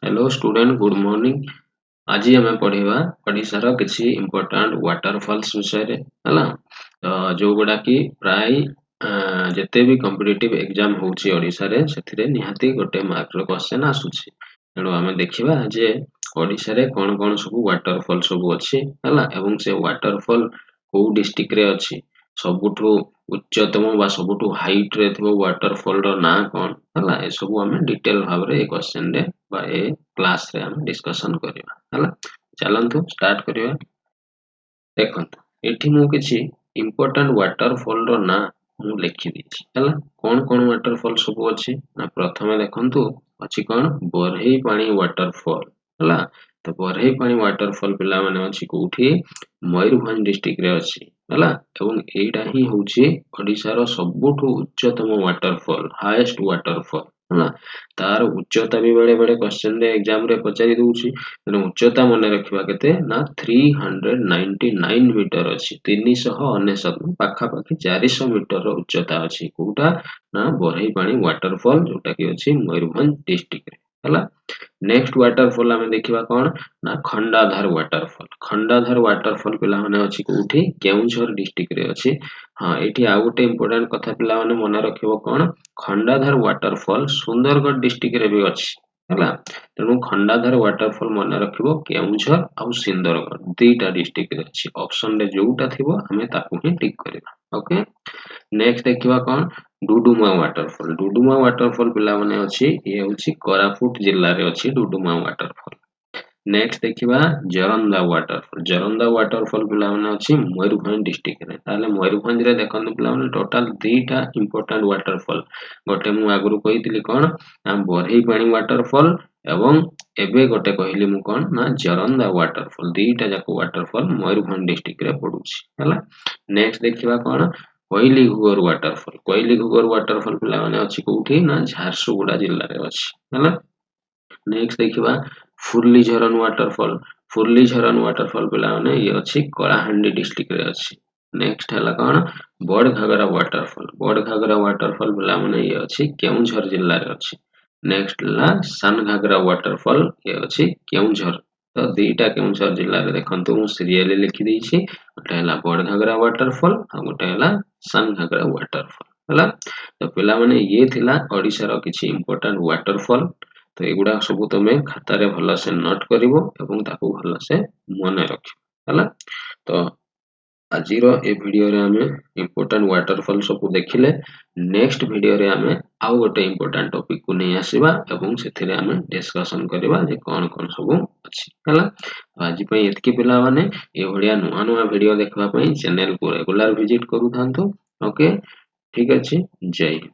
Hello student good morning. आज आम पढ़ा ओडिशार किसी इम्पोर्टाट वाटरफॉल्स विषय रे हला जो गुड़ा की प्राय जिते भी कॉम्पिटिटिव एग्जाम होउची ओडिशा रे सेथिरे निहाती गोटे मार्क रो क्वेश्चन आसुची। तेणु आम देखिबा जे ओडिशा रे कोन कोन सब वाटरफॉल सब अछि हला एवं से वाटरफॉल को डिस्ट्रिक्ट रे अछि सबुठु उच्चतम बा सबुठु हाइट रे थिबो वाटरफॉल रो ना कोन हला ए सब आम डिटेल भाव रे ए क्वेश्चन रे बा ए क्लास रे हम डिस्कशन करिवा हला। चलंतु स्टार्ट करिवा। देखंतु एठी मु किछि इंपोर्टेंट वाटरफॉल रो ना मु लिखि दिछि हला। कोन कोन वाटरफॉल सब अछि ना प्रथमे देखंतु अछि कोन बरही पानी वाटरफॉल हला। तो बरही पानी वाटरफॉल पिला माने अछि कोठी मयूरभंज डिस्ट्रिक्ट रे अछि हला। एवं एटा ही होछि ओडिसा रो सबुठु उच्चतम वाटरफॉल हाईएस्ट वाटरफॉल हला। तार उच्चता भी बेले बेले क्वेश्चन रे एग्जाम रे पचारि दउछि तेणु उच्चता मने रखिबा केते ना 399 मीटर अछि 399 पाखा पाखी 400 मीटर रो उच्चता अछि कोटा ना बरही पानी वाटरफॉल जोटा कि अछि मयूरभंज डिस्ट्रिक्ट रे हला। नेक्स्ट वाटरफॉल आमे देखिबा कोन ना खंडाधार वाटरफॉल। खंडाधार वाटरफॉल पिला माने अछि कोठी केउंझर डिस्ट्रिक्ट रे अछि। हां एठी आ गोटे इंपोर्टेंट कथा पिला माने मने रखिबो कोन खंडाधार वाटरफॉल सुंदरगढ़ डिस्ट्रिक्ट रे भी अछि हला। तेणु खंडाधार वाटरफॉल मने रखिबो केउंझर आ सुंदरगढ़ दुईटा डिस्ट्रिक्ट रे अछि। ऑप्शन रे जोटा थिबो हमें ताकू ही टिक करिबा। ओके नेक्स्ट देखिबा कोन डुडुमा वाटरफॉल। डुडुमा वाटरफॉल पिला माने अछि ए होछि कोरापुट जिल्ला रे अछि डुडुमा वाटरफॉल। नेक्स्ट देखिबा जरंदा वाटरफॉल। जरंदा वाटरफॉल पिला माने अछि मयूरभंज डिस्ट्रिक्ट रे। ताले मयूरभंज रे देखंतु पिला माने टोटल दुईटा इंपोर्टेंट वाटरफॉल गोटे मु आगुरु कहितली कोन ना बरही पानी वाटरफॉल एवं एबे गोटे कहली मु कोन ना जरंदा वाटरफॉल दुईटा जाको वाटरफॉल मयूरभंज डिस्ट्रिक्ट रे पडुछि हला। नेक्स्ट देखिबा कोन कोइली घुगर वाटरफॉल। कोइली घुगर वाटरफॉल पिला माने अछि कोठी ना झारसुगुड़ा जिल्ला रे अछि हला। नेक्स्ट देखिबा फुरली झरन वाटरफॉल। फुरली झरन वाटरफॉल पिला माने ये अछि कलाहांडी डिस्ट्रिक्ट रे अछि। नेक्स्ट हला कोन बड़ घागरा वाटरफॉल। बड़ घागरा वाटरफॉल पिला माने ये अछि केउंझर जिल्ला रे अछि। नेक्स्ट ला सान घागरा वाटरफॉल ये अछि केउंझर। तो दुईटा केउंझर जिल्ला रे देखंतु मु सीरियली लिखि देइछि गोटे हला बड़ घागरा वाटरफॉल आ गोटे हला सान घागरा वाटरफॉल हला। तो पिला माने ये थिला ओडिसा रो किछि इंपोर्टेंट वाटरफॉल। तो एगुडा सब तमे खाता रे भलो से नोट करिवो एवं ताकू भलो से मने रखिवो हला। तो आजिरो ए वीडियो रे हमें इंपोर्टेंट वाटरफॉल सब देखिले। नेक्स्ट वीडियो रे हमें आउ गोटे इंपोर्टेंट टॉपिक को नै आसीबा एवं सेथिरे हमें डिस्कशन करबा जे कोन कोन सब अछि हला। आज पई एतकी पिला माने ए भडिया नुवा नुवा वीडियो देखबा पई चैनल को रेगुलर विजिट करू थांतो। ओके ठीक अछि जय हिंद।